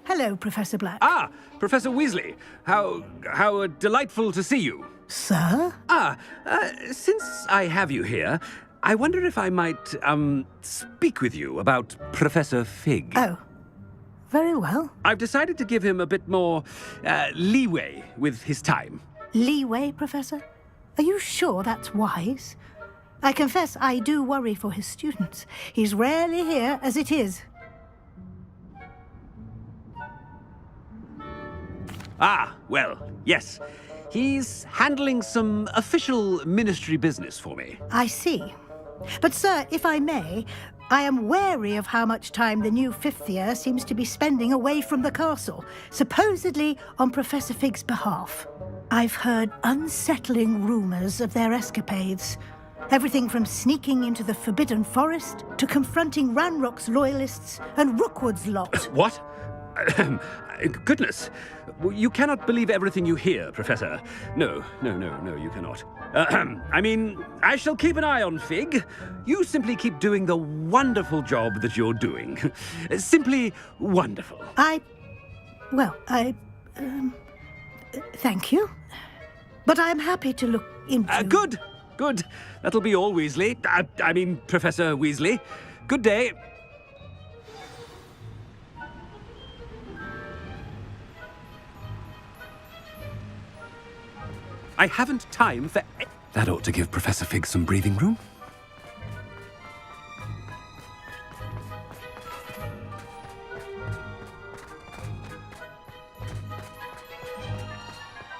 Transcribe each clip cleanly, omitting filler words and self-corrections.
Hello, Professor Black. Ah, Professor Weasley. How delightful to see you. Sir? Since I have you here, I wonder if I might, speak with you about Professor Fig. Oh, very well. I've decided to give him a bit more, leeway with his time. Leeway, Professor? Are you sure that's wise? I confess I do worry for his students. He's rarely here as it is. Ah, well, yes. He's handling some official ministry business for me. I see. But, sir, if I may, I am wary of how much time the new fifth year seems to be spending away from the castle, supposedly on Professor Fig's behalf. I've heard unsettling rumours of their escapades. Everything from sneaking into the Forbidden Forest to confronting Ranrock's loyalists and Rookwood's lot. What? Goodness. You cannot believe everything you hear, Professor. No, you cannot. I mean, I shall keep an eye on Fig. You simply keep doing the wonderful job that you're doing. Simply wonderful. Thank you. But I'm happy to look into... Good. That'll be all, Weasley. I mean, Professor Weasley. Good day. I haven't time for... That ought to give Professor Fig some breathing room.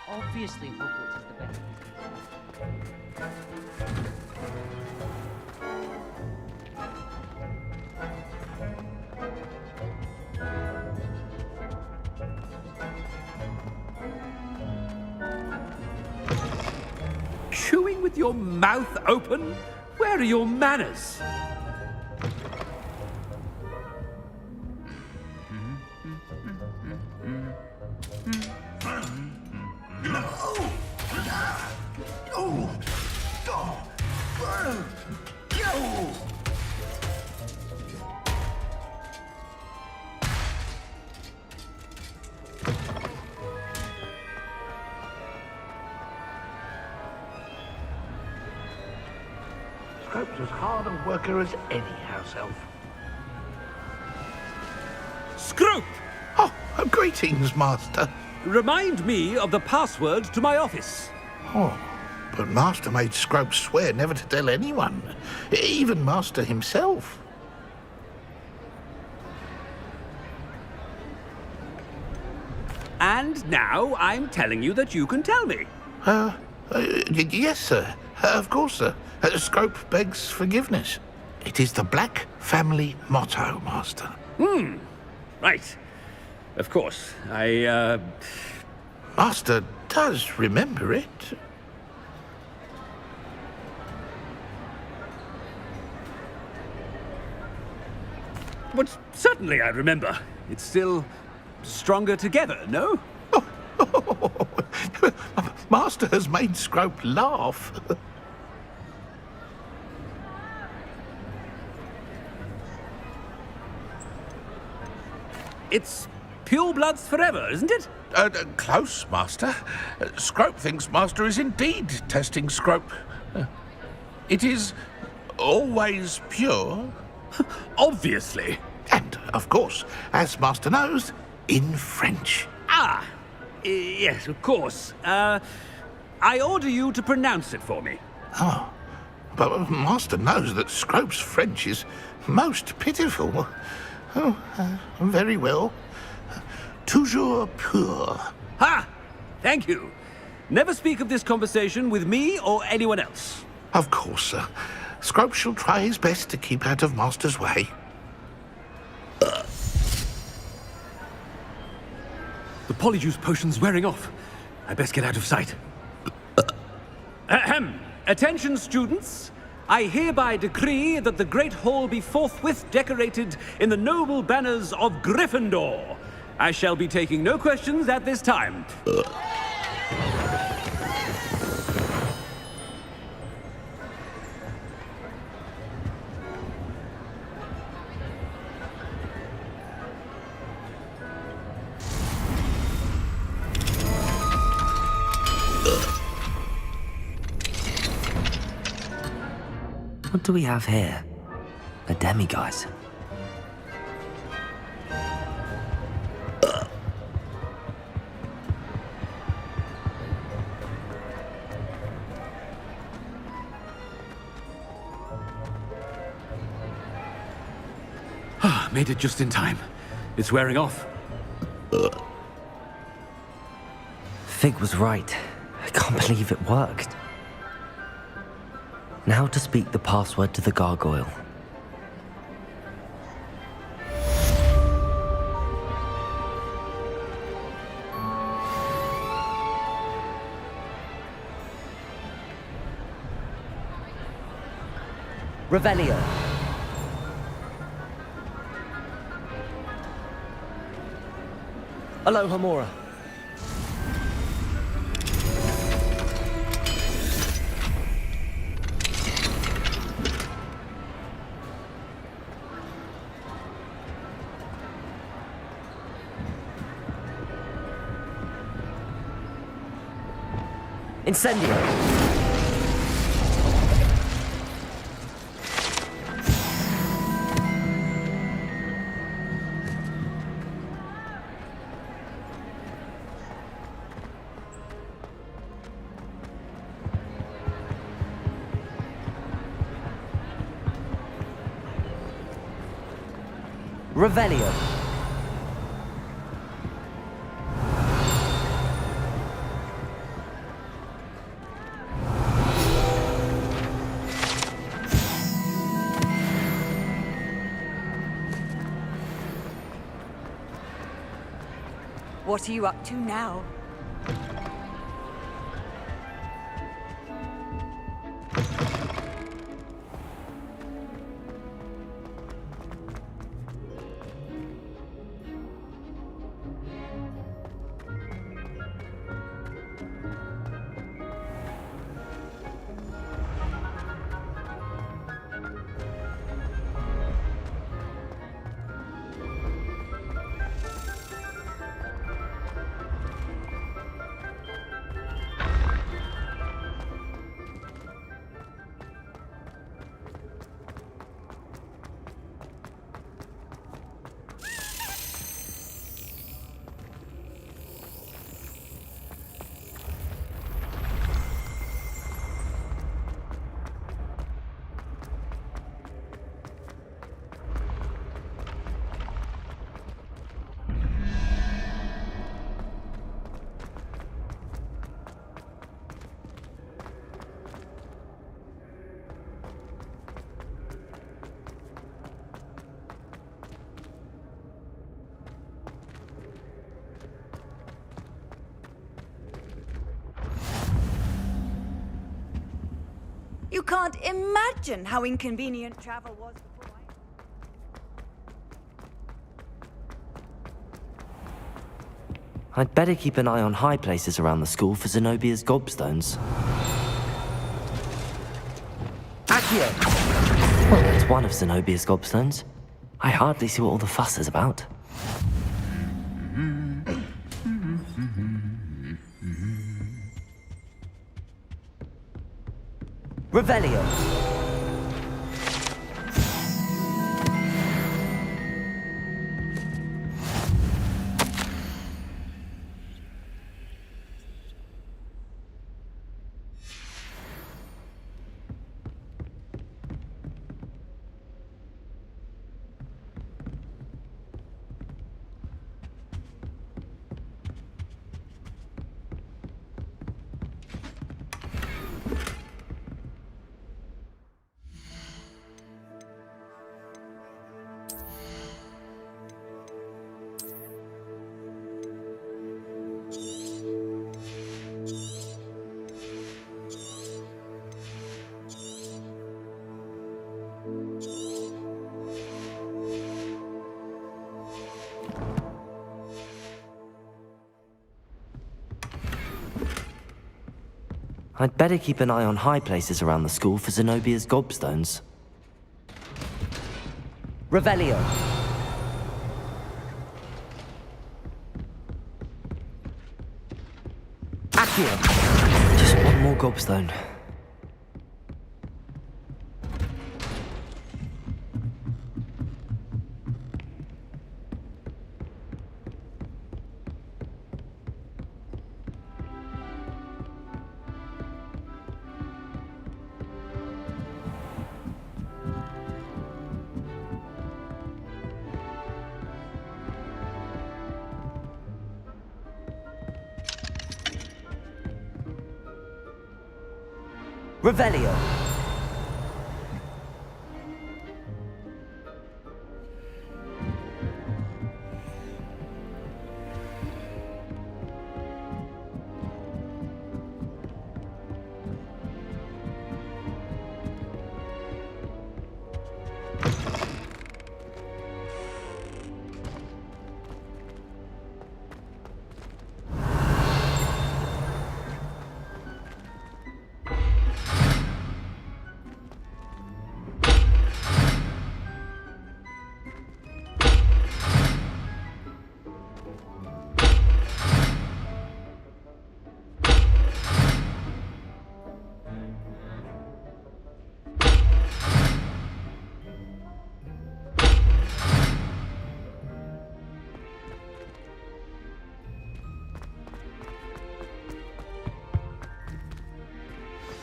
Obviously, Hogwarts is the best. Chewing with your mouth open? Where are your manners? Scrope's as hard a worker as any house elf. Scrope! Oh, greetings, Master. Remind me of the password to my office. Oh, but Master made Scrope swear never to tell anyone, even Master himself. And now I'm telling you that you can tell me. Yes, sir. Of course, sir. Scrope begs forgiveness. It is the Black family motto, Master. Right. Of course. Master does remember it. But certainly I remember. It's still stronger together, no? Master has made Scrope laugh. It's pure bloods forever, isn't it? Close, Master. Scrope thinks Master is indeed testing Scrope. It is always pure. Obviously. And, of course, as Master knows, in French. Ah, yes, of course. I order you to pronounce it for me. Oh, but Master knows that Scrope's French is most pitiful. Oh, very well. Toujours pur. Ha! Thank you. Never speak of this conversation with me or anyone else. Of course, sir. Scrope shall try his best to keep out of Master's way. The Polyjuice potion's wearing off. I best get out of sight. Ahem. Attention, students. I hereby decree that the Great Hall be forthwith decorated in the noble banners of Gryffindor. I shall be taking no questions at this time. What do we have here? A demiguise. Made it just in time. It's wearing off. Fig was right. I can't believe it worked. Now to speak the password to the gargoyle. Revelio. Aloha Mora. Incendio. Revelio. What are you up to now? You can't imagine how inconvenient travel was before I'd better keep an eye on high places around the school for Zenobia's gobstones. Accio! Well, that's one of Zenobia's gobstones. I hardly see what all the fuss is about. Revelio. I'd better keep an eye on high places around the school for Zenobia's gobstones. Revelio. Accio. Just one more gobstone. Revelio.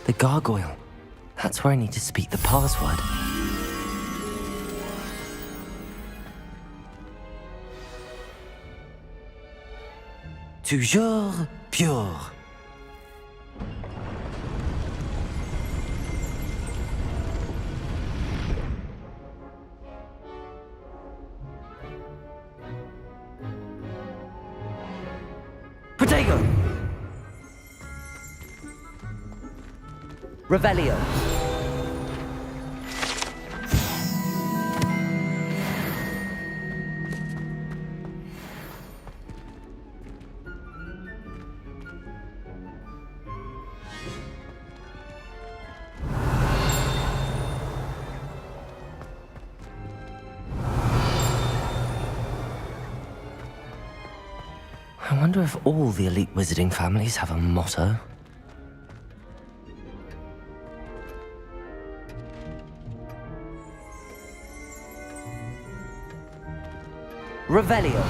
The gargoyle. That's where I need to speak the password. Toujours pure. Protego! Revelio. I wonder if all the elite wizarding families have a motto. Revelio.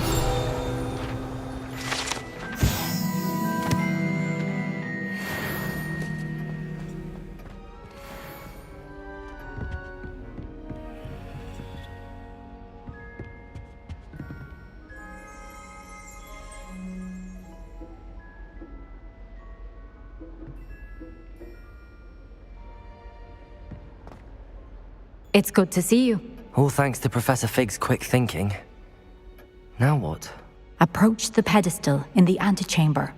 It's good to see you. All thanks to Professor Fig's quick thinking. Now what? Approach the pedestal in the antechamber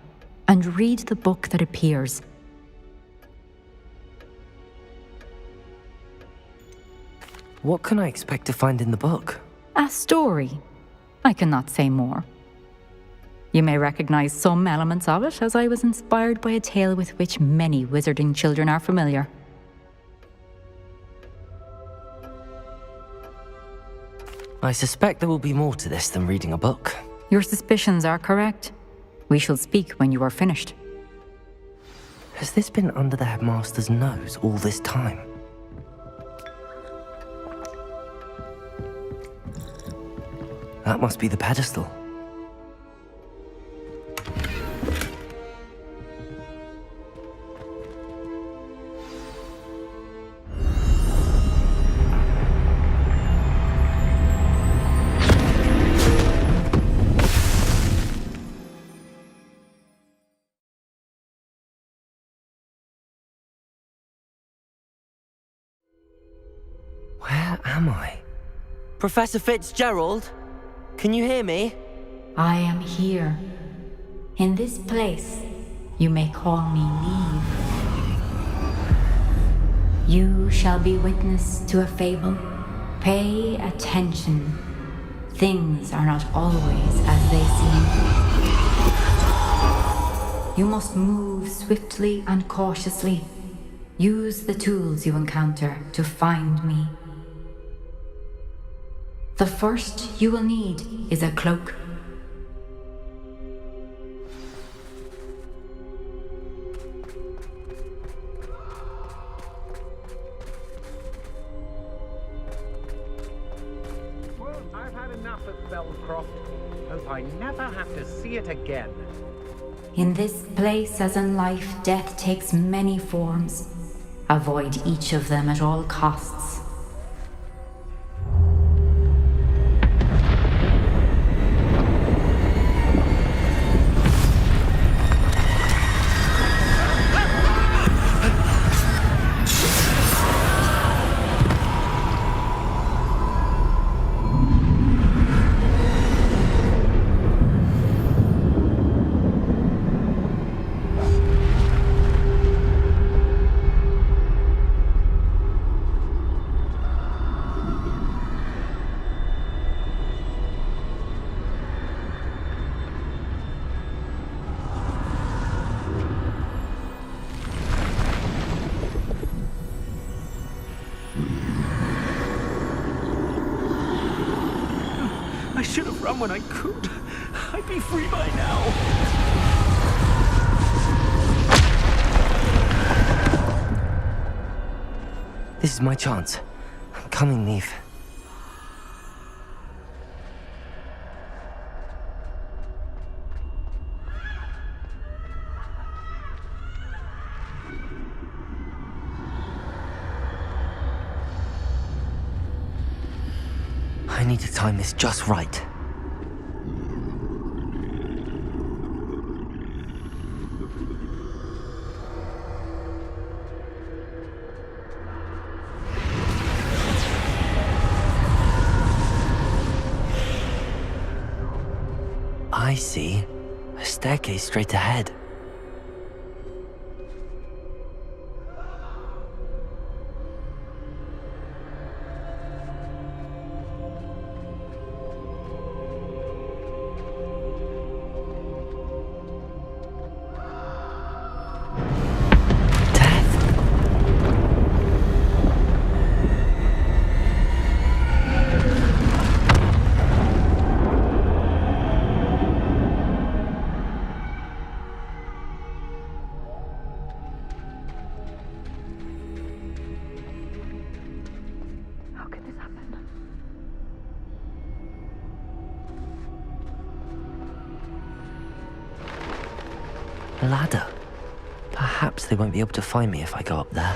and read the book that appears. What can I expect to find in the book? A story. I cannot say more. You may recognize some elements of it, as I was inspired by a tale with which many wizarding children are familiar. I suspect there will be more to this than reading a book. Your suspicions are correct. We shall speak when you are finished. Has this been under the headmaster's nose all this time? That must be the pedestal. Where am I? Professor Fitzgerald? Can you hear me? I am here. In this place, you may call me Neve. You shall be witness to a fable. Pay attention. Things are not always as they seem. You must move swiftly and cautiously. Use the tools you encounter to find me. The first you will need is a cloak. Well, I've had enough of Belcroft. Hope I never have to see it again. In this place, as in life, death takes many forms. Avoid each of them at all costs. run when I could. I'd be free by now. This is my chance. I'm coming, Neve. I need to time this just right. I see. A staircase straight ahead. A ladder. Perhaps they won't be able to find me if I go up there.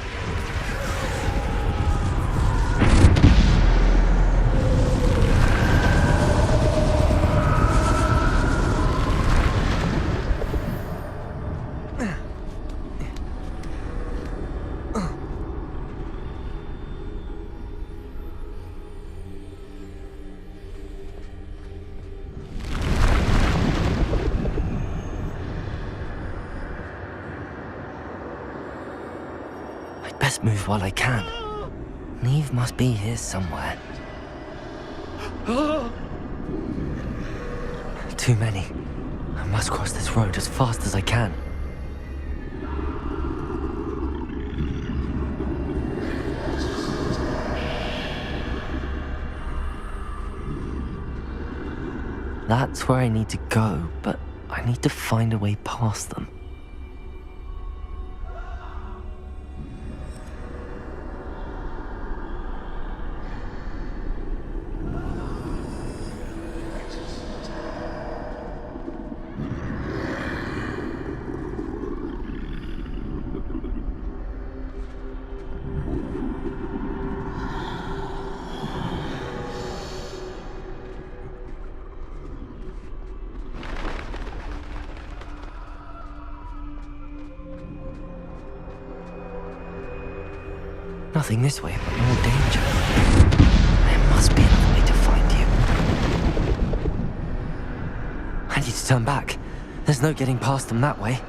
Best move while I can. Neve must be here somewhere. Too many. I must cross this road as fast as I can. That's where I need to go, but I need to find a way past them. Nothing this way, but more danger. There must be another way to find you. I need to turn back. There's no getting past them that way.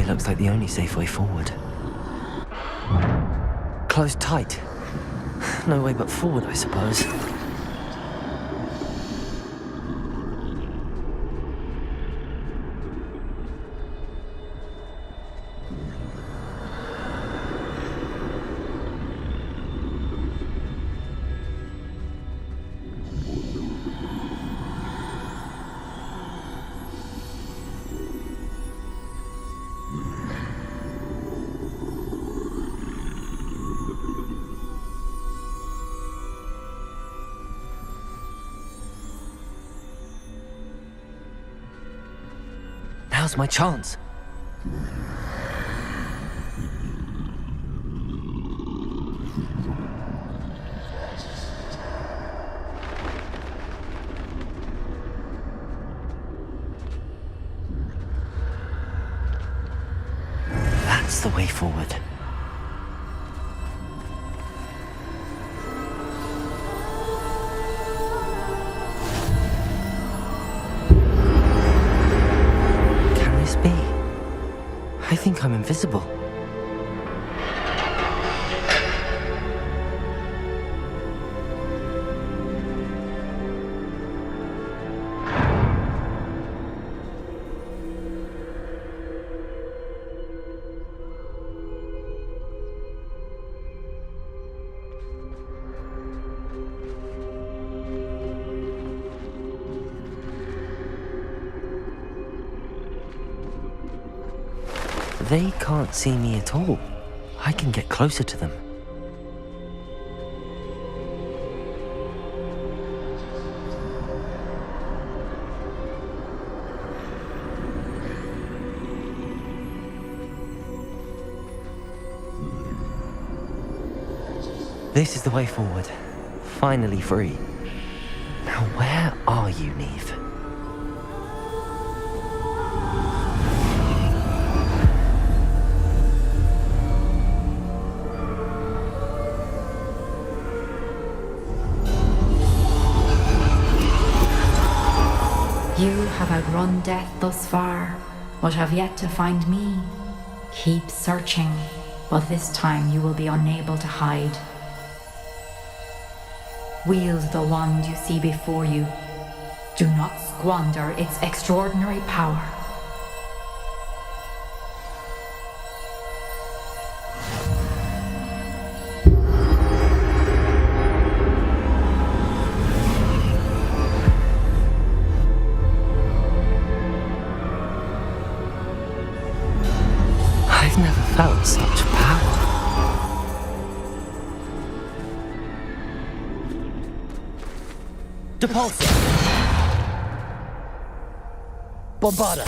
Looks like the only safe way forward. Closed tight. No way but forward, I suppose. Now's my chance. That's the way forward. I think I'm invisible. They can't see me at all. I can get closer to them. This is the way forward. Finally free. Now where are you, Neve? You have outrun death thus far, but have yet to find me. Keep searching, but this time you will be unable to hide. Wield the wand you see before you. Do not squander its extraordinary power. I've never felt such power. Depulsor! Bombarda!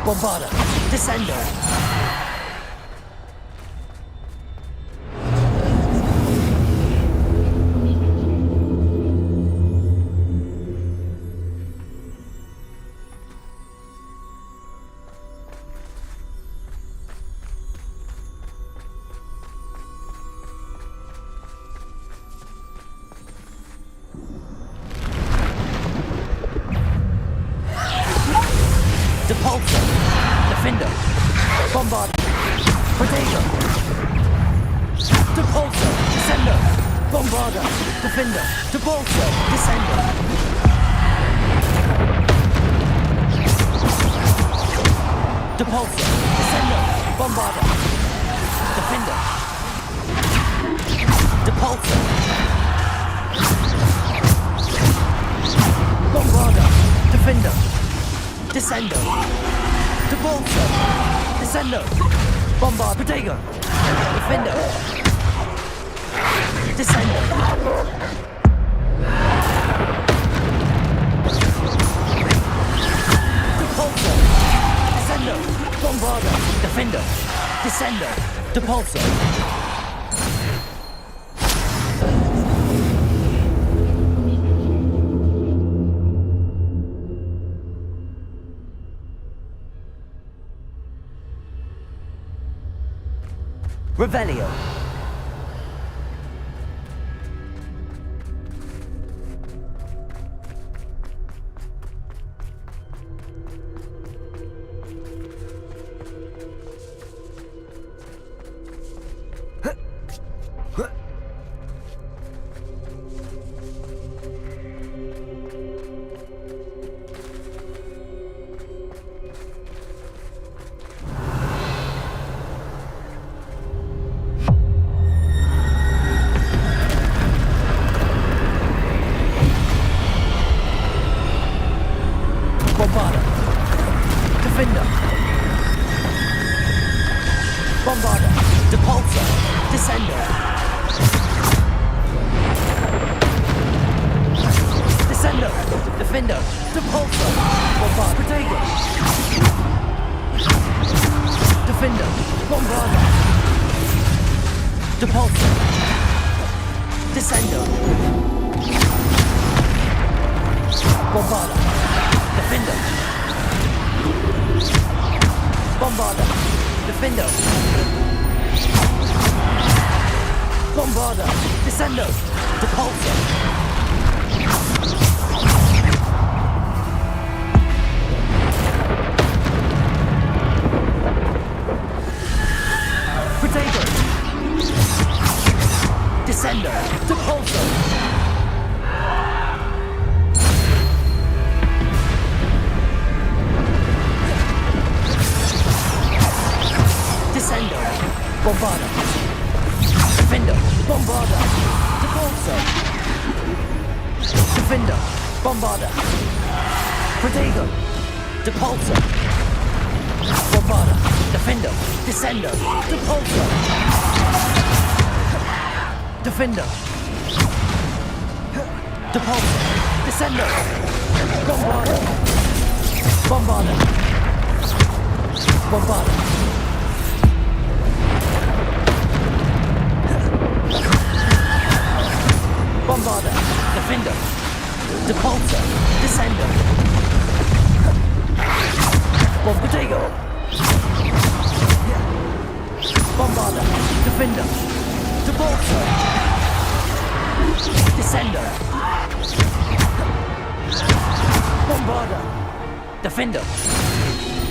Bombarda, Descendo. Depulsor, Defender, Bombard, Protego, Depulsor, Descender, Bombarda, Defender, Depulsor, Descender. Depulsor, Descender, Bombarda, Defender, Depulsor, Bombarda, Defender. Descendo. Depulsor. Descendo. Bombard. Protego. Defender. Descendo. Depulsor. Descendo. Bombarda. Defender. Descendo. Depulsor. Revelio. Bombarda. Defender. Bombarda. Depulsor. Descender. Descender. Defender. Depulsor. Bombarda. Protego. Defender. Bombarda. Depulso. Descendo. Bombarda. Defendo. Bombarda. Defendo. Bombarda. Descendo. Depulso. Potato. Descendo. Depulso. Descendo. Bombarda. Defendo. Bombarda. Depulso. Defendo. Bombarda. Potato. Depulso. Bombarda. Defendo. Descendo. Depulso. Defendo. Depulso. Descendo. Bombarda. Bombarda. Bombarda. Bombarda. Defendo. Depulso. Descendo. Bombardego. Bombarda. Defendo. Depulso. Descendo. Bombarda. Defendo.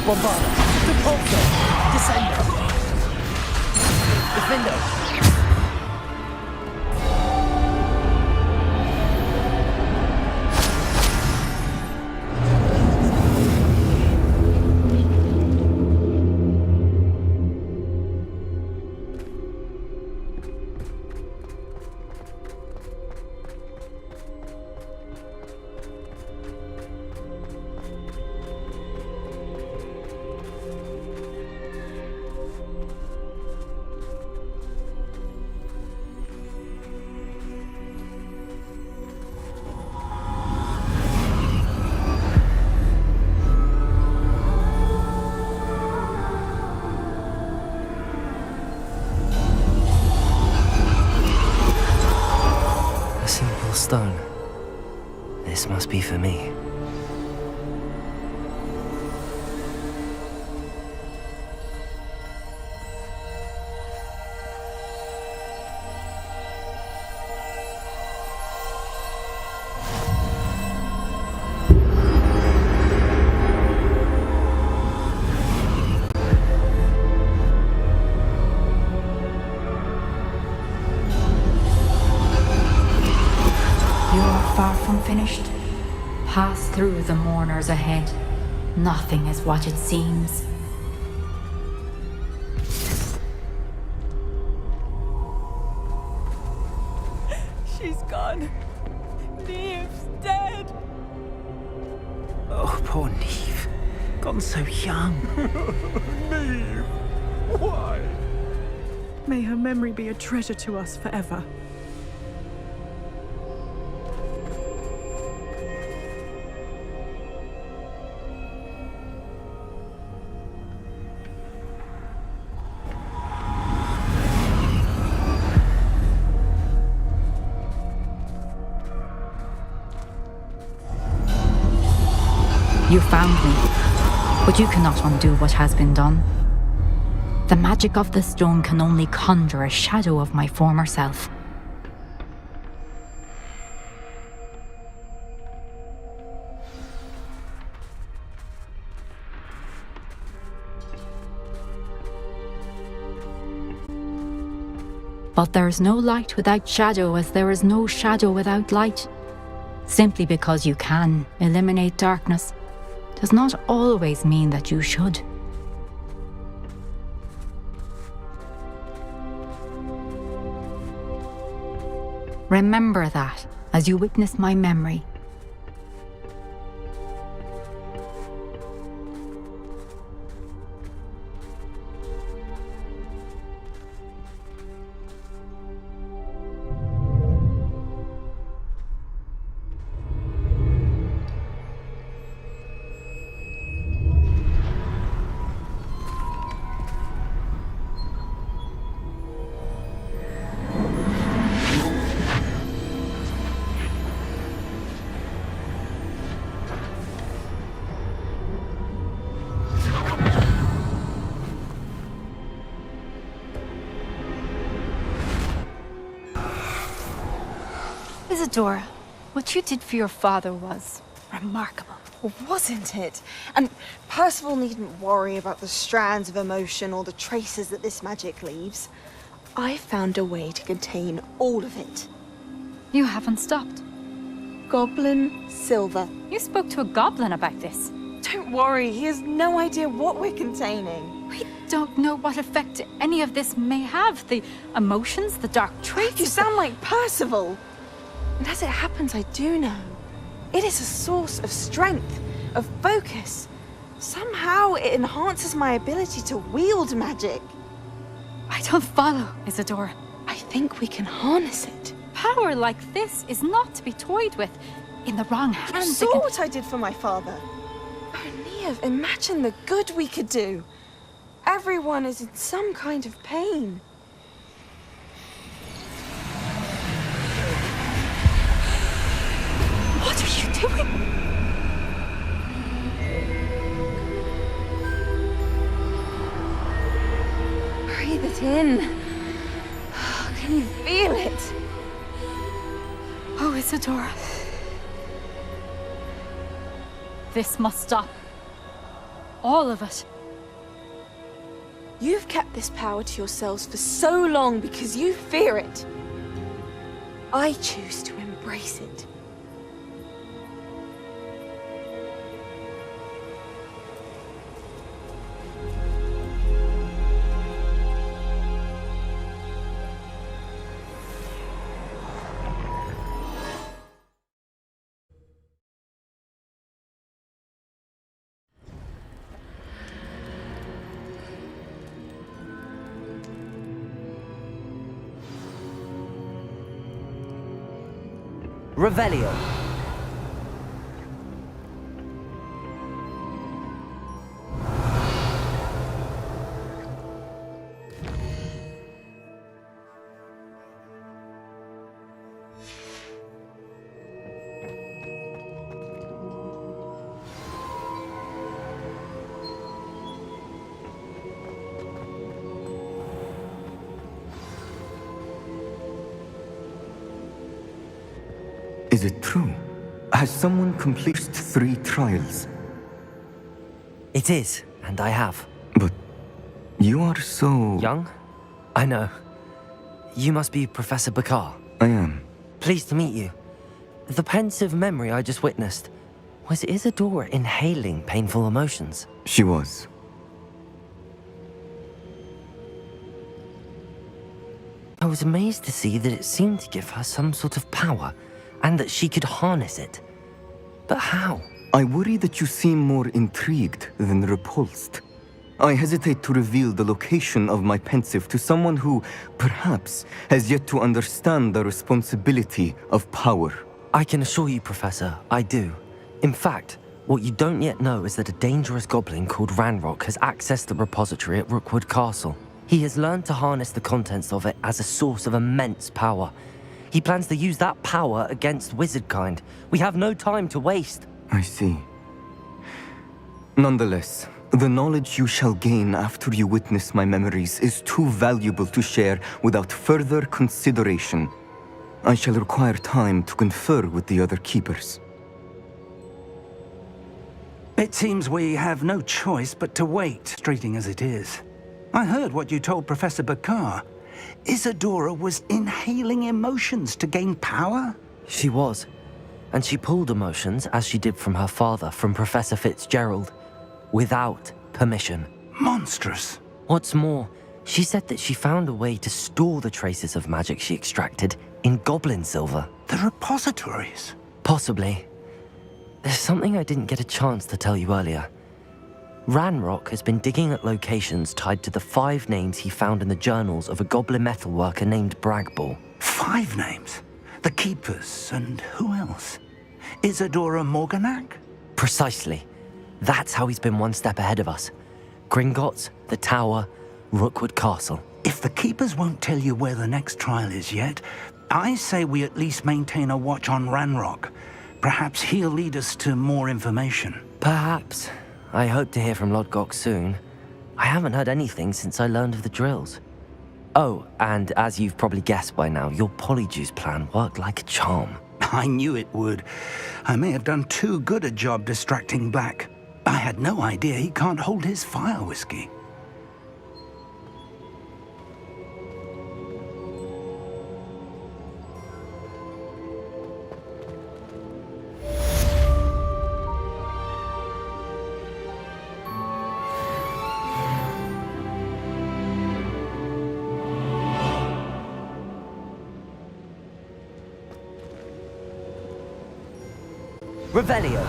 Bombarda. Depulso. Descendo. Defendo. A simple stone. This must be for me. Far from finished. Pass through the mourners ahead. Nothing is what it seems. She's gone. Neve's dead. Oh, poor Neve. Gone so young. Neve! Why? May her memory be a treasure to us forever. You found me, but you cannot undo what has been done. The magic of the stone can only conjure a shadow of my former self. But there is no light without shadow, as there is no shadow without light. Simply because you can eliminate darkness does not always mean that you should. Remember that as you witness my memory. Isadora, what you did for your father was remarkable. Well, wasn't it? And Percival needn't worry about the strands of emotion or the traces that this magic leaves. I found a way to contain all of it. You haven't stopped. Goblin silver. You spoke to a goblin about this. Don't worry, he has no idea what we're containing. We don't know what effect any of this may have. The emotions, the dark traits. You sound like Percival. And as it happens, I do know. It is a source of strength, of focus. Somehow it enhances my ability to wield magic. I don't follow, Isadora. I think we can harness it. Power like this is not to be toyed with. In the wrong You hands, saw what I did for my father. Oh, Neve, imagine the good we could do. Everyone is in some kind of pain. What are you doing? Breathe it in. Can you feel it? Oh, Isadora. This must stop. All of it. You've kept this power to yourselves for so long because you fear it. I choose to embrace it. Revelio. Is it true? Has someone completed 3 trials? It is, and I have. But you are so... Young? I know. You must be Professor Bakar. I am. Pleased to meet you. The pensive memory I just witnessed, was Isadora inhaling painful emotions? She was. I was amazed to see that it seemed to give her some sort of power, and that she could harness it. But how? I worry that you seem more intrigued than repulsed. I hesitate to reveal the location of my pensive to someone who, perhaps, has yet to understand the responsibility of power. I can assure you, Professor, I do. In fact, what you don't yet know is that a dangerous goblin called Ranrock has accessed the repository at Rookwood Castle. He has learned to harness the contents of it as a source of immense power. He plans to use that power against wizardkind. We have no time to waste. I see. Nonetheless, the knowledge you shall gain after you witness my memories is too valuable to share without further consideration. I shall require time to confer with the other keepers. It seems we have no choice but to wait, frustrating as it is. I heard what you told Professor Bakar. Isadora was inhaling emotions to gain power? She was. And she pulled emotions, as she did from her father, from Professor Fitzgerald, without permission. Monstrous. What's more, she said that she found a way to store the traces of magic she extracted in goblin silver. The repositories? Possibly. There's something I didn't get a chance to tell you earlier. Ranrock has been digging at locations tied to the 5 names he found in the journals of a goblin metalworker named Bragball. 5 names? The Keepers, and who else? Isadora Morganac? Precisely. That's how he's been one step ahead of us. Gringotts, the Tower, Rookwood Castle. If the Keepers won't tell you where the next trial is yet, I say we at least maintain a watch on Ranrock. Perhaps he'll lead us to more information. Perhaps. I hope to hear from Lodgok soon. I haven't heard anything since I learned of the drills. Oh, and as you've probably guessed by now, your Polyjuice plan worked like a charm. I knew it would. I may have done too good a job distracting Black. I had no idea he can't hold his fire whiskey. Revelio.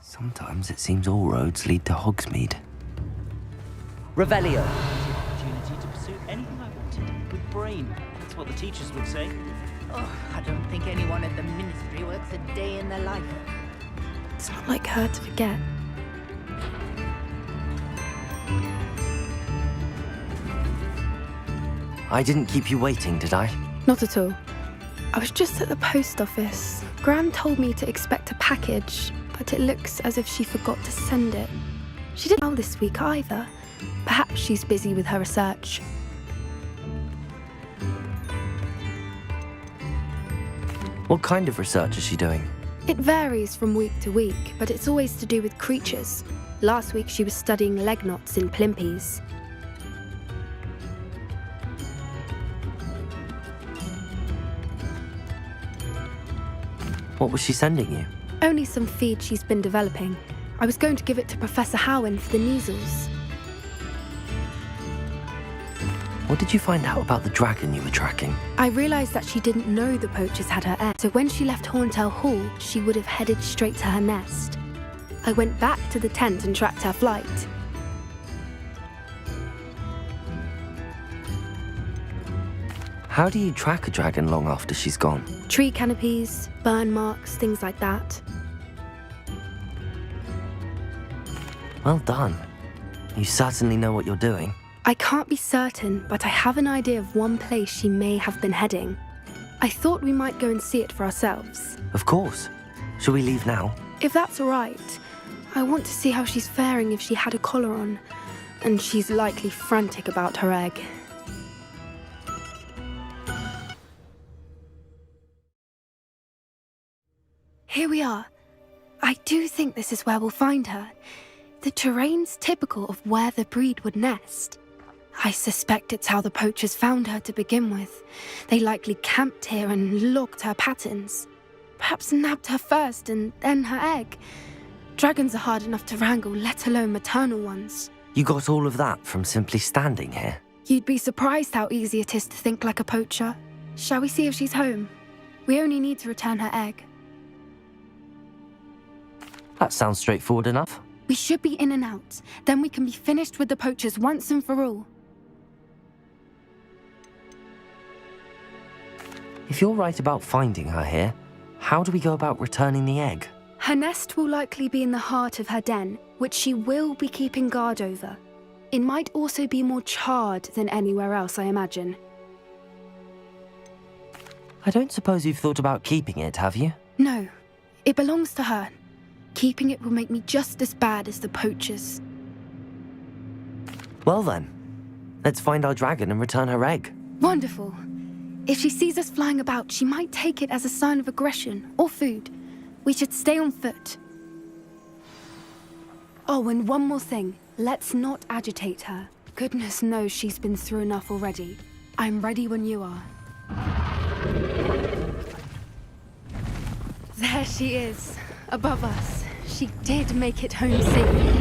Sometimes it seems all roads lead to Hogsmeade. Revelio. Opportunity to pursue anything I wanted with brain. That's what the teachers would say. Oh, I don't think anyone at the Ministry works a day in their life. It's not like her to forget. I didn't keep you waiting, did I? Not at all. I was just at the post office. Gran told me to expect a package, but it looks as if she forgot to send it. She didn't mail this week either. Perhaps she's busy with her research. What kind of research is she doing? It varies from week to week, but it's always to do with creatures. Last week she was studying leg knots in plimpies. What was she sending you? Only some feed she's been developing. I was going to give it to Professor Howen for the measles. What did you find out about the dragon you were tracking? I realised that she didn't know the poachers had her egg, so when she left Horntail Hall, she would have headed straight to her nest. I went back to the tent and tracked her flight. How do you track a dragon long after she's gone? Tree canopies, burn marks, things like that. Well done. You certainly know what you're doing. I can't be certain, but I have an idea of one place she may have been heading. I thought we might go and see it for ourselves. Of course. Shall we leave now? If that's all right. I want to see how she's faring if she had a collar on. And she's likely frantic about her egg. Here we are. I do think this is where we'll find her. The terrain's typical of where the breed would nest. I suspect it's how the poachers found her to begin with. They likely camped here and logged her patterns. Perhaps nabbed her first and then her egg. Dragons are hard enough to wrangle, let alone maternal ones. You got all of that from simply standing here? You'd be surprised how easy it is to think like a poacher. Shall we see if she's home? We only need to return her egg. That sounds straightforward enough. We should be in and out. Then we can be finished with the poachers once and for all. If you're right about finding her here, how do we go about returning the egg? Her nest will likely be in the heart of her den, which she will be keeping guard over. It might also be more charred than anywhere else, I imagine. I don't suppose you've thought about keeping it, have you? No, it belongs to her. Keeping it will make me just as bad as the poachers. Well then, let's find our dragon and return her egg. Wonderful. If she sees us flying about, she might take it as a sign of aggression or food. We should stay on foot. Oh, and one more thing. Let's not agitate her. Goodness knows she's been through enough already. I'm ready when you are. There she is, above us. She did make it home safely.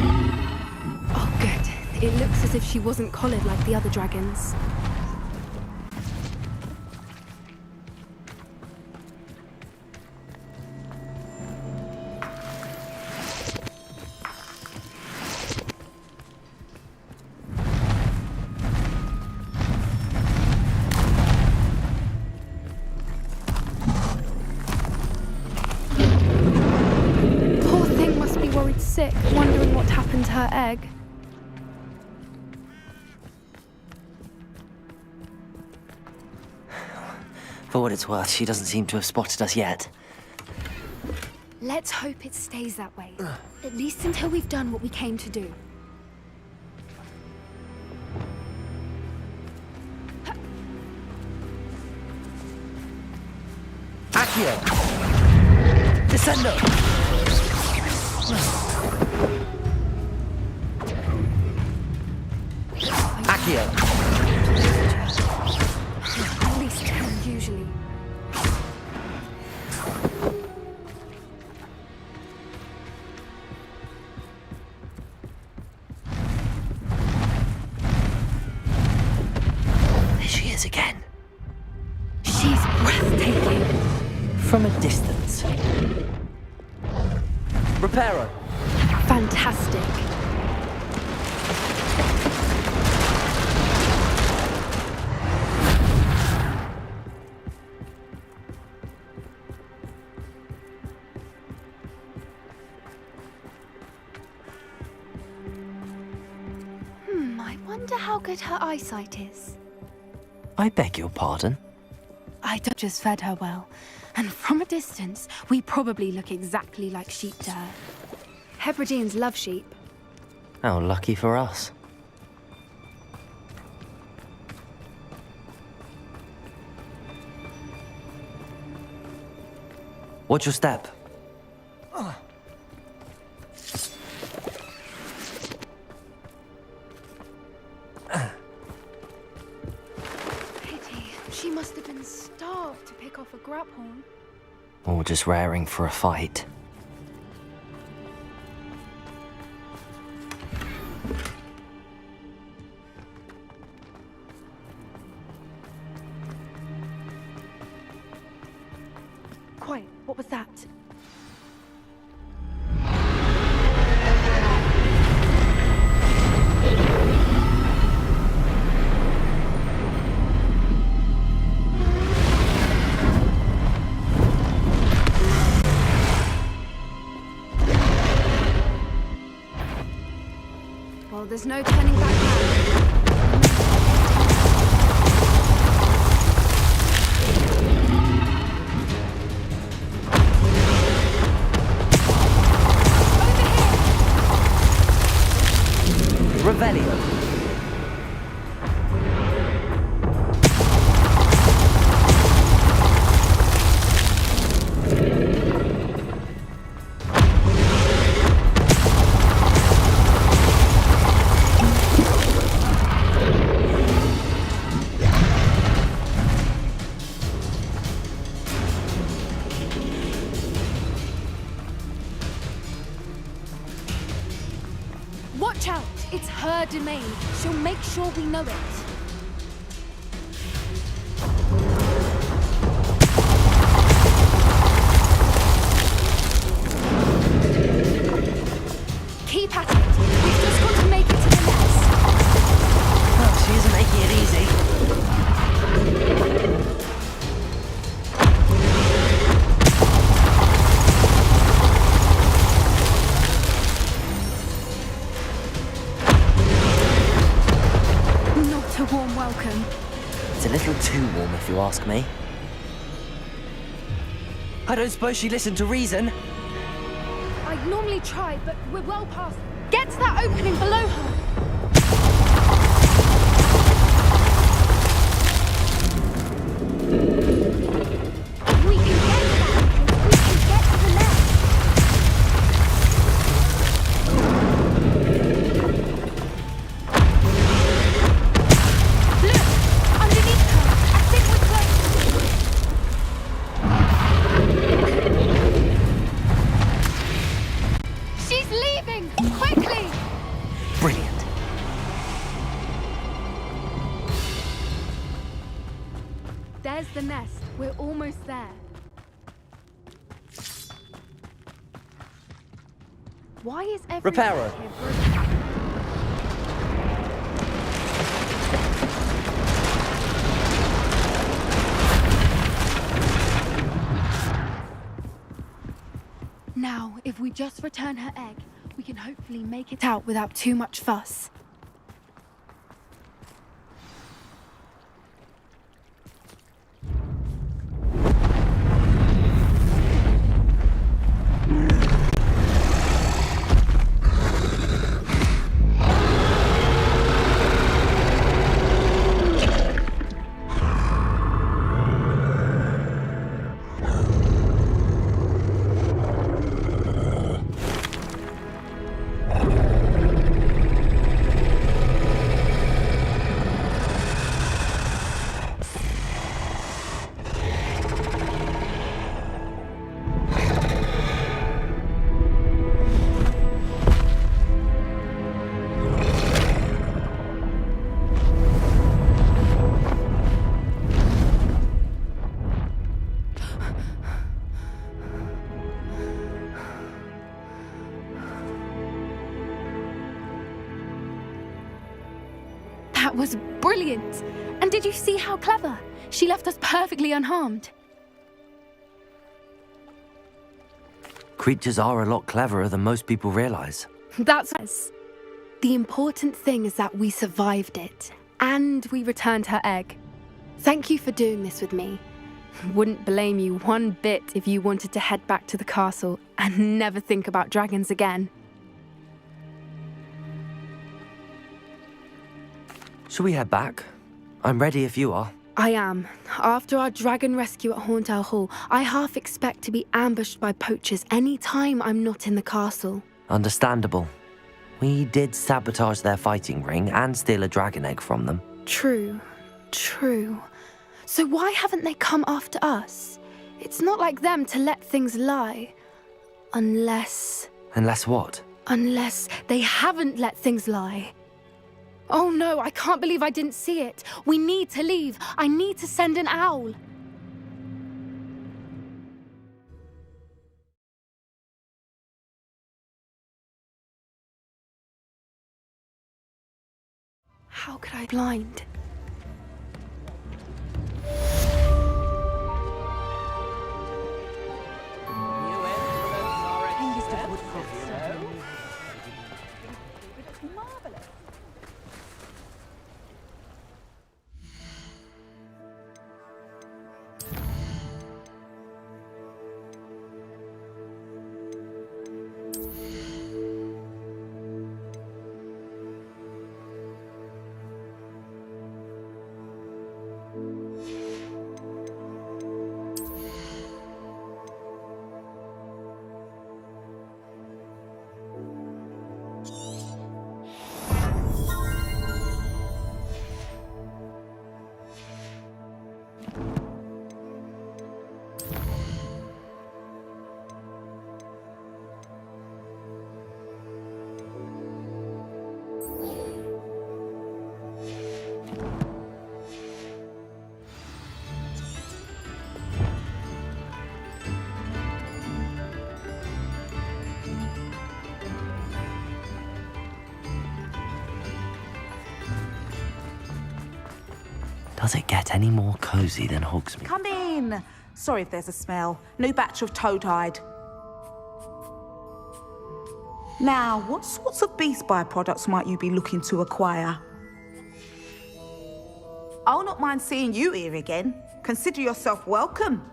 Oh, good. It looks as if she wasn't collared like the other dragons. Sick, wondering what happened to her egg. For what it's worth, she doesn't seem to have spotted us yet. Let's hope it stays that way. At least until we've done what we came to do. Accio! Descendo! Accio! At least 10 usually. There she is again. She's breathtaking. From a distance. Reparo. Fantastic. I wonder how good her eyesight is. I beg your pardon? I just fed her well, and from a distance, we probably look exactly like sheep to her. Hebrideans love sheep. How lucky for us. Watch your step. Pity. She must have been starved to pick off a grabhorn. Or just raring for a fight. Quiet. What was that? Well, there's no turning back now. Revelio. Watch out! It's her domain. She'll make sure we know it. Keep at it. We've just got to make it to the nest. Oh, she isn't making it easy. Not a warm welcome. It's a little too warm, if you ask me. I don't suppose she listened to reason. I'd normally try, but we're well past. Get to that opening below her. There's the nest. We're almost there. Why is everyone Reparo. here broken? Now, if we just return her egg, we can hopefully make it out without too much fuss. That was brilliant! And did you see how clever? She left us perfectly unharmed. Creatures are a lot cleverer than most people realize. That's us. The important thing is that we survived it, and we returned her egg. Thank you for doing this with me. Wouldn't blame you one bit if you wanted to head back to the castle and never think about dragons again. Shall we head back? I'm ready if you are. I am. After our dragon rescue at Hauntel Hall, I half expect to be ambushed by poachers any time I'm not in the castle. Understandable. We did sabotage their fighting ring and steal a dragon egg from them. True. So why haven't they come after us? It's not like them to let things lie. Unless what? Unless they haven't let things lie. Oh no, I can't believe I didn't see it. We need to leave. I need to send an owl. How could I be blind? Does it get any more cozy than Hogsmeade? Come in. Sorry if there's a smell. New batch of toad hide. Now, what sorts of beast byproducts might you be looking to acquire? I'll not mind seeing you here again. Consider yourself welcome.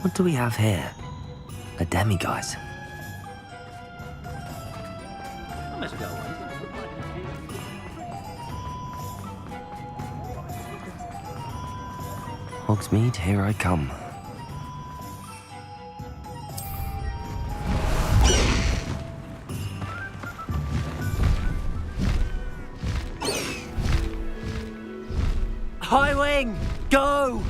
What do we have here? A demiguise. Hogsmeade, here I come. High wing, go!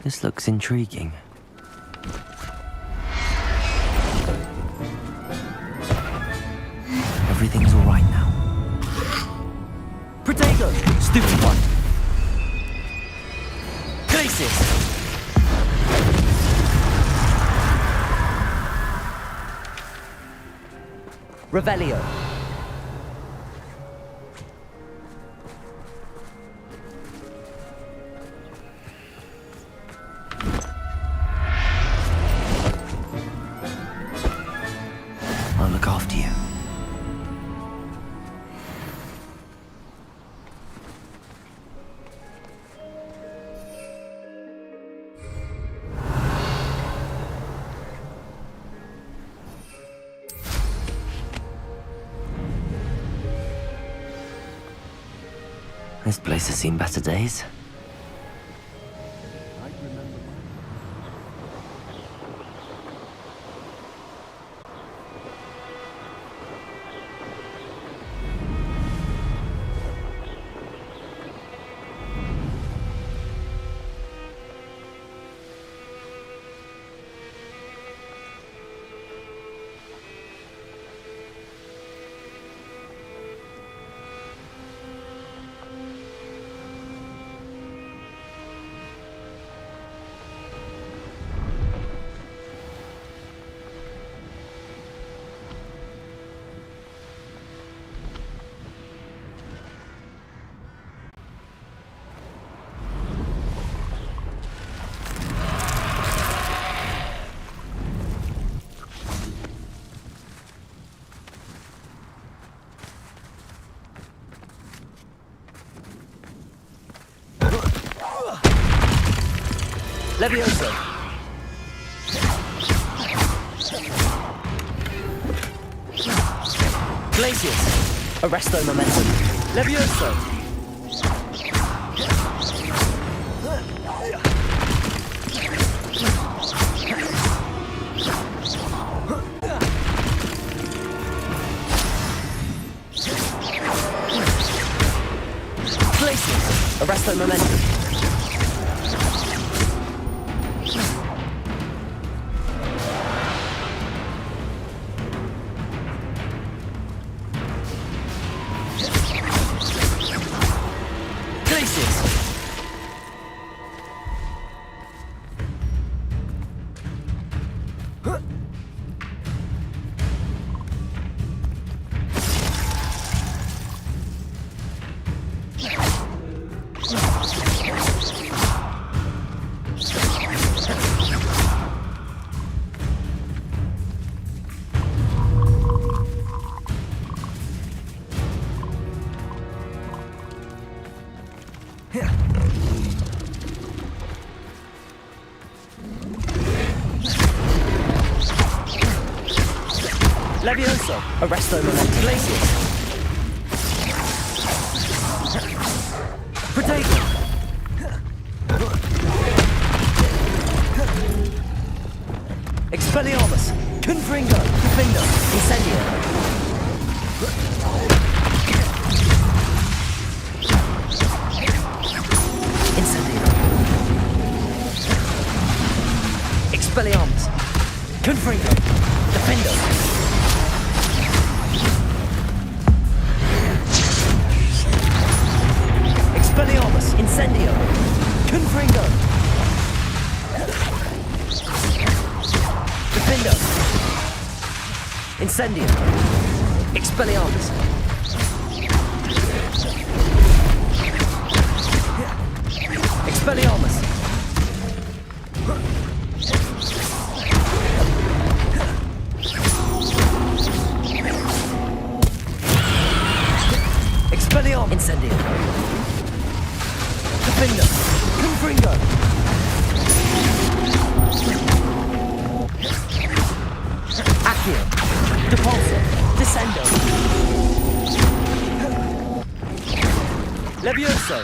This looks intriguing. Everything's all right now. Protego! Stupid one! Crisis! Revelio. I'll look after you. This place has seen better days. Levioso! Glacius! Arresto momentum! Levioso! Glacius! Arresto momentum! Levioso! Arresto momentum! Glacius! Protego! Expelliarmus! Confringo! Defendo! Incendio! Incendio! Expelliarmus! Confringo! Defendo! Expelliarmus! Incendio! Confringo! Defendo! Incendio! Expelliarmus! Expelliarmus! Expelliarmus! Incendio! Defendo! Confringo! Accio! Depulso! Descendo! Levioso!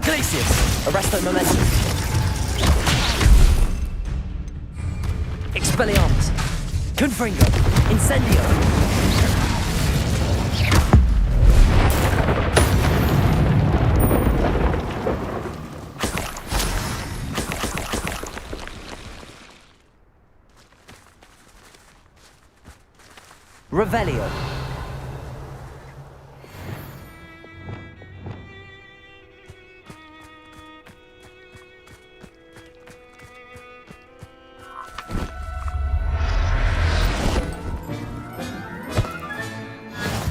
Glacius! Arresto momentum! Expelliarmus! Confringo! Incendio! Revelio.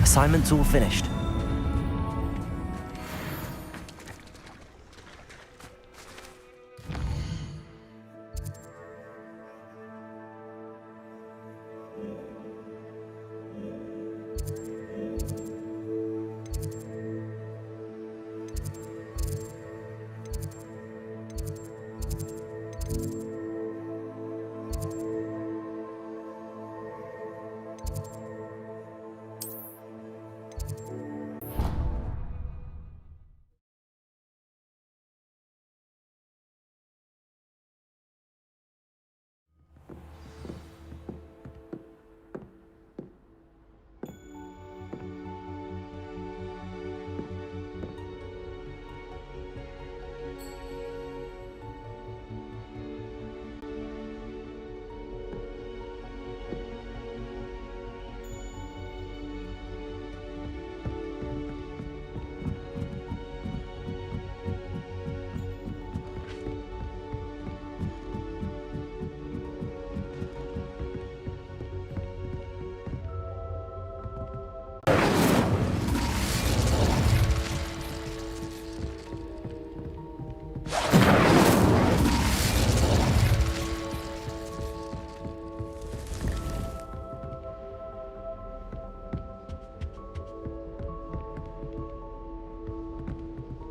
Assignment's all finished.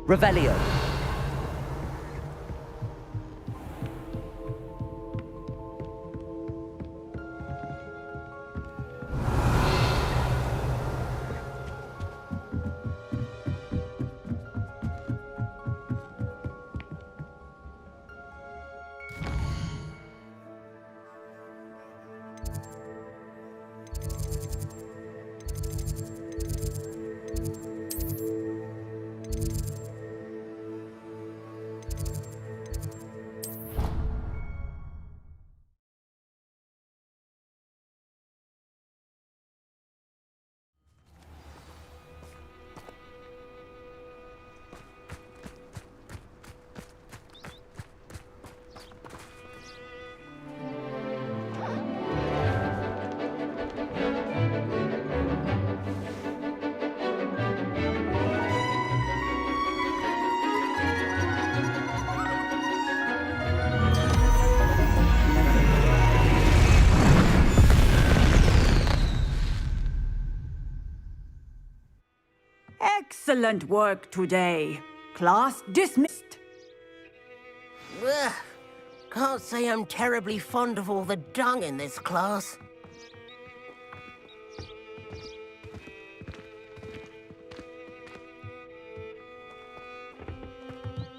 Revelio. Excellent work today. Class dismissed. Ugh. Can't say I'm terribly fond of all the dung in this class.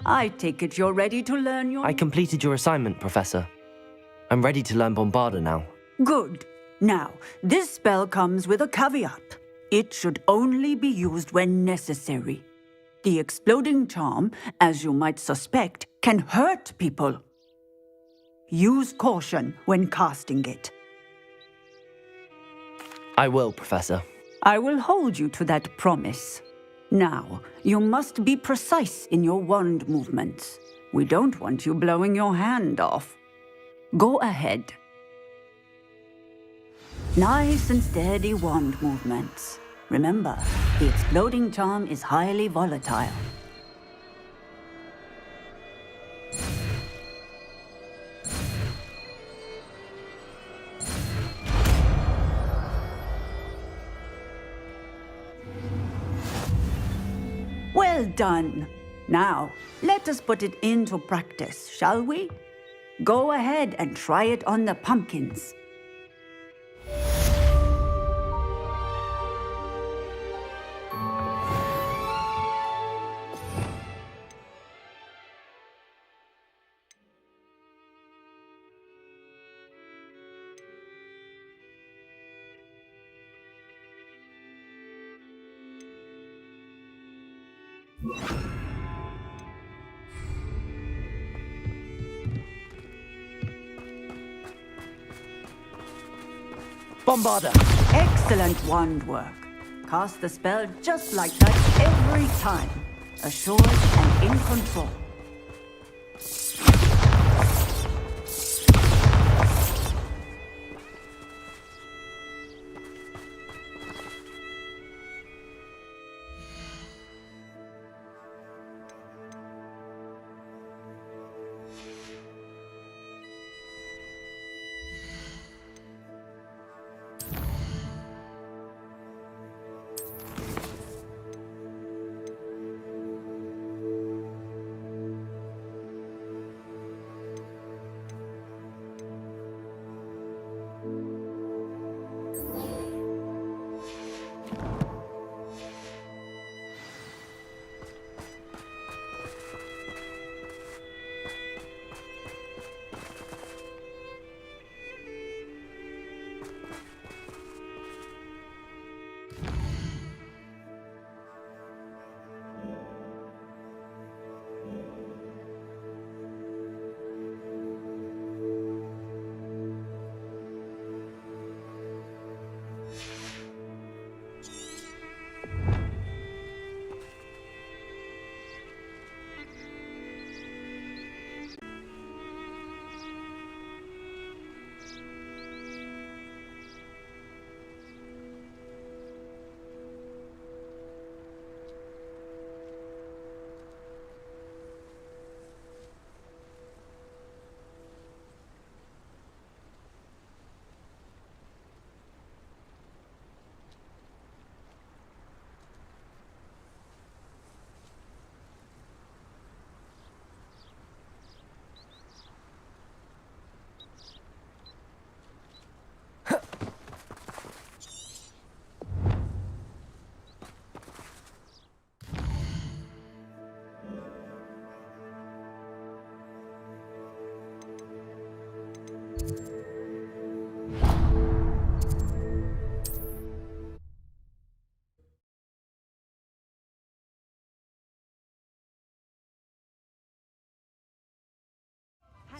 I take it you're ready to learn your... I completed your assignment, Professor. I'm ready to learn Bombarda now. Good. Now, this spell comes with a caveat. It should only be used when necessary. The exploding charm, as you might suspect, can hurt people. Use caution when casting it. I will, Professor. I will hold you to that promise. Now, you must be precise in your wand movements. We don't want you blowing your hand off. Go ahead. Nice and steady wand movements. Remember, the exploding charm is highly volatile. Well done. Now, let us put it into practice, shall we? Go ahead and try it on the pumpkins. Bombarda! Excellent wand work. Cast the spell just like that every time. Assured and in control.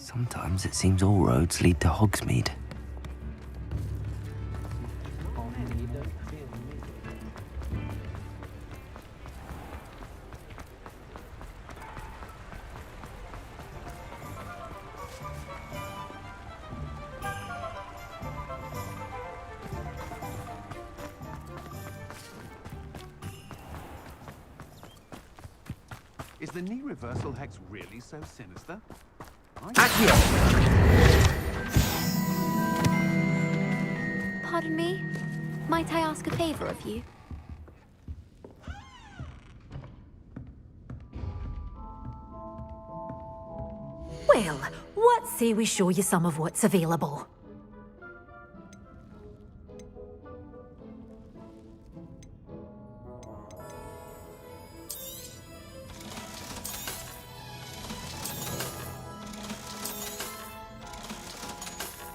Sometimes it seems all roads lead to Hogsmeade. Is the knee reversal hex really so sinister? Pardon me? Might I ask a favor of you? Well, what say we show you some of what's available?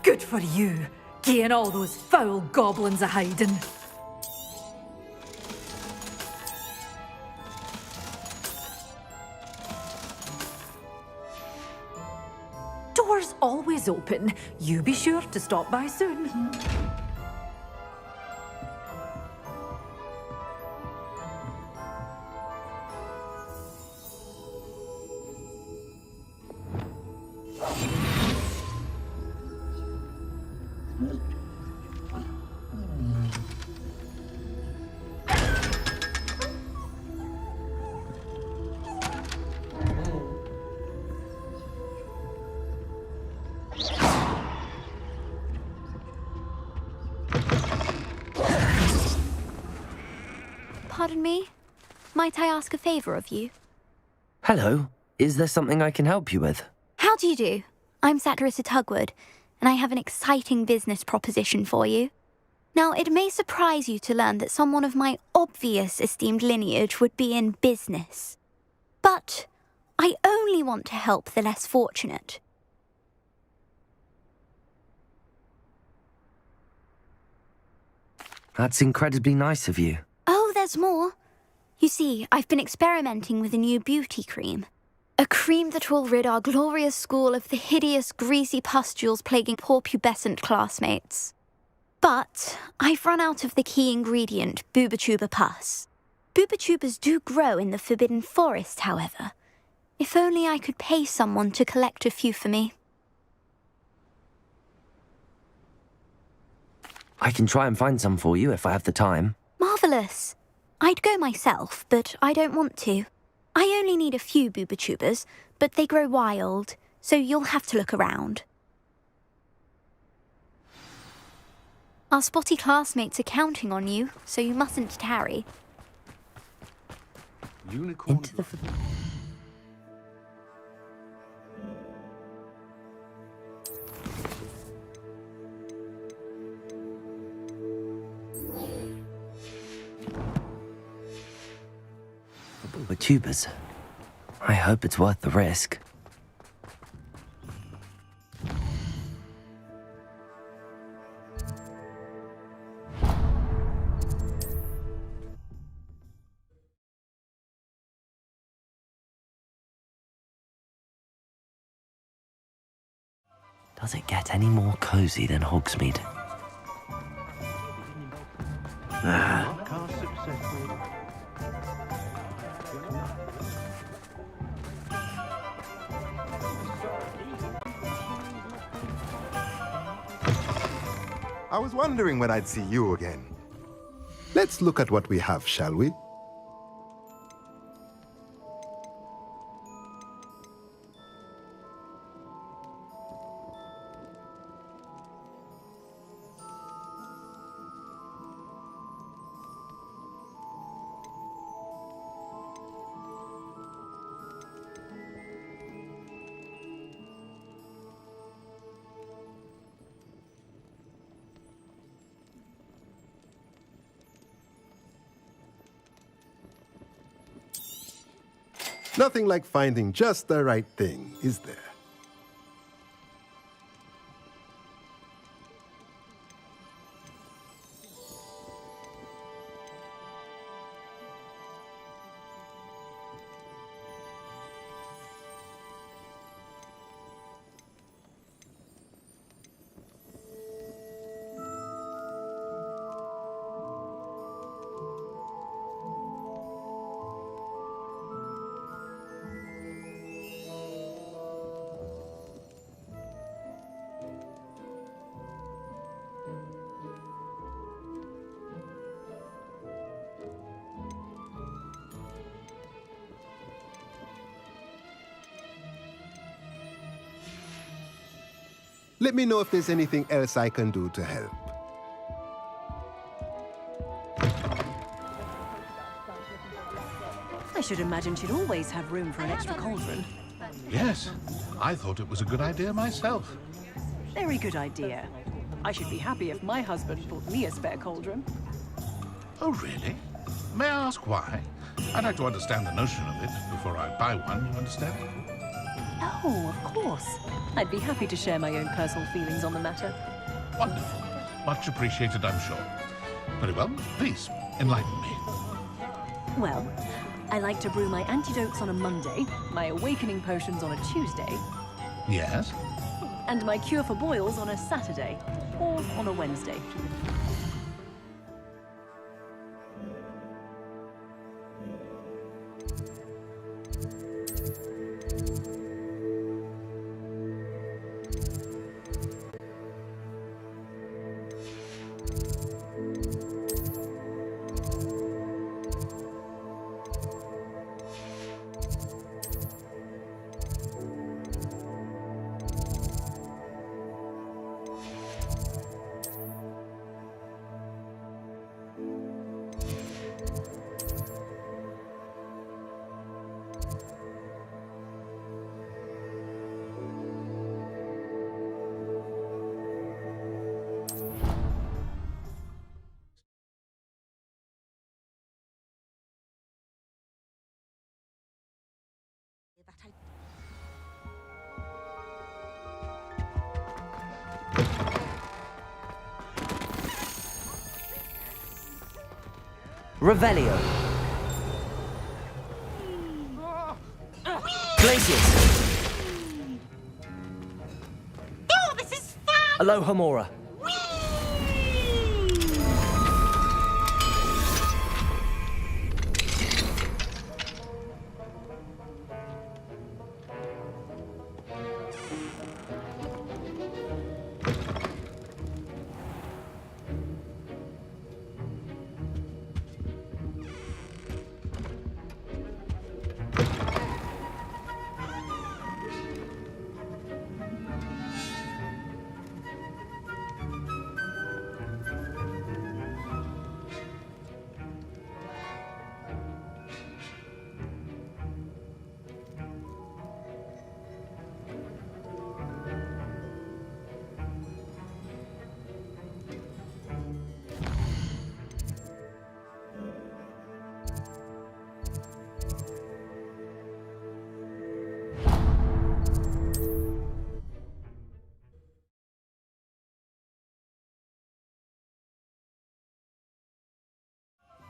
Good for you, getting all those foul goblins a hiding. Doors always open. You be sure to stop by soon. Pardon me? Might I ask a favor of you? Hello, is there something I can help you with? How do you do? I'm Satirist at Hogwarts, and I have an exciting business proposition for you. Now, it may surprise you to learn that someone of my obvious esteemed lineage would be in business. But I only want to help the less fortunate. That's incredibly nice of you. Oh, there's more. You see, I've been experimenting with a new beauty cream. A cream that will rid our glorious school of the hideous, greasy pustules plaguing poor pubescent classmates. But I've run out of the key ingredient, Booba-Tuba pus. Booba-Tubas do grow in the Forbidden Forest, however. If only I could pay someone to collect a few for me. I can try and find some for you if I have the time. Marvellous. I'd go myself, but I don't want to. I only need a few Booba-Tubas, but they grow wild, so you'll have to look around. Our spotty classmates are counting on you, so you mustn't tarry. Unicorn. Into the... With tubers. I hope it's worth the risk. Does it get any more cozy than Hogsmeade? I was wondering when I'd see you again. Let's look at what we have, shall we? Nothing like finding just the right thing, is there? Let me know if there's anything else I can do to help. I should imagine she'd always have room for an extra cauldron. Yes, I thought it was a good idea myself. Very good idea. I should be happy if my husband bought me a spare cauldron. Oh, really? May I ask why? I'd like to understand the notion of it before I buy one, you understand? Oh, of course. I'd be happy to share my own personal feelings on the matter. Wonderful. Much appreciated, I'm sure. Very well. Please, enlighten me. Well, I like to brew my antidotes on a Monday, my awakening potions on a Tuesday, Yes? and my cure for boils on a Saturday, or on a Wednesday. Revelio. Glacius. Oh, this is fun! Aloha Mora.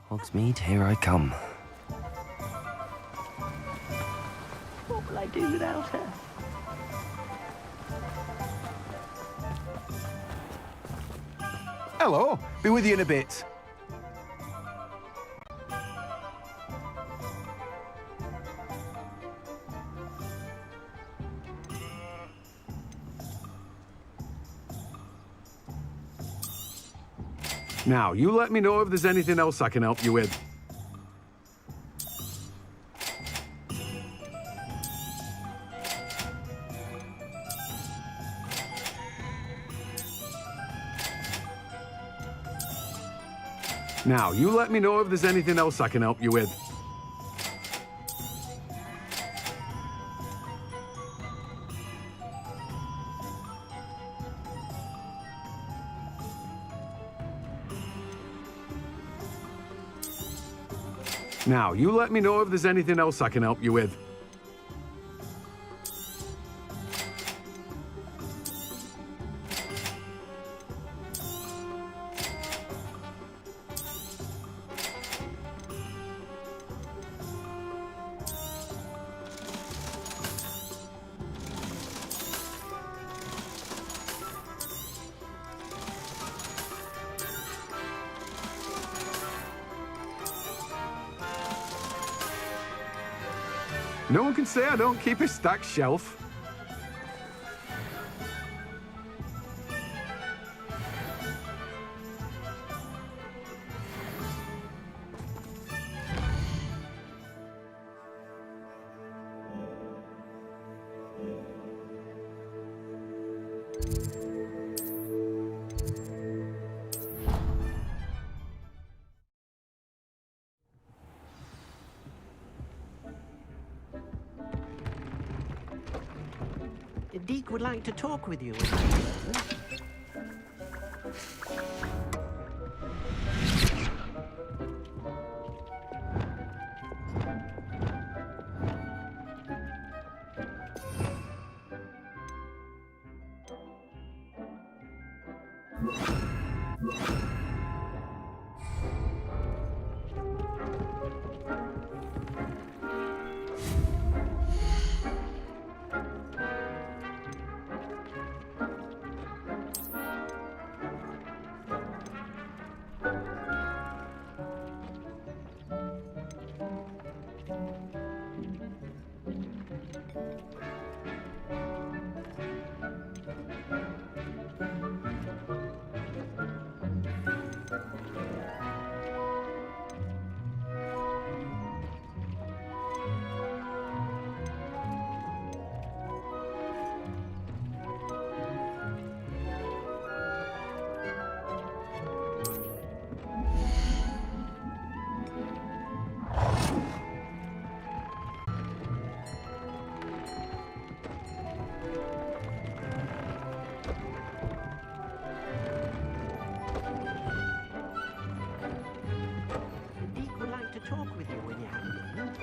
Hogsmeade, here I come. What will I do without her? Hello, be with you in a bit. Now, you let me know if there's anything else I can help you with. Now, you let me know if there's anything else I can help you with. Now, you let me know if there's anything else I can help you with. No one can say I don't keep a stacked shelf. Deke would like to talk with you. Deke would like to talk with you when you have a moment.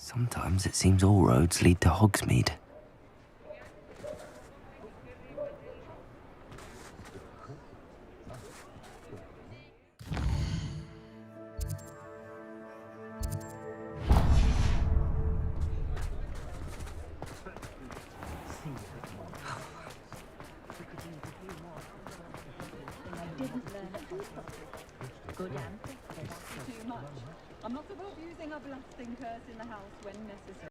Sometimes it seems all roads lead to Hogsmeade. I'm not above using a blasting curse in the house when necessary.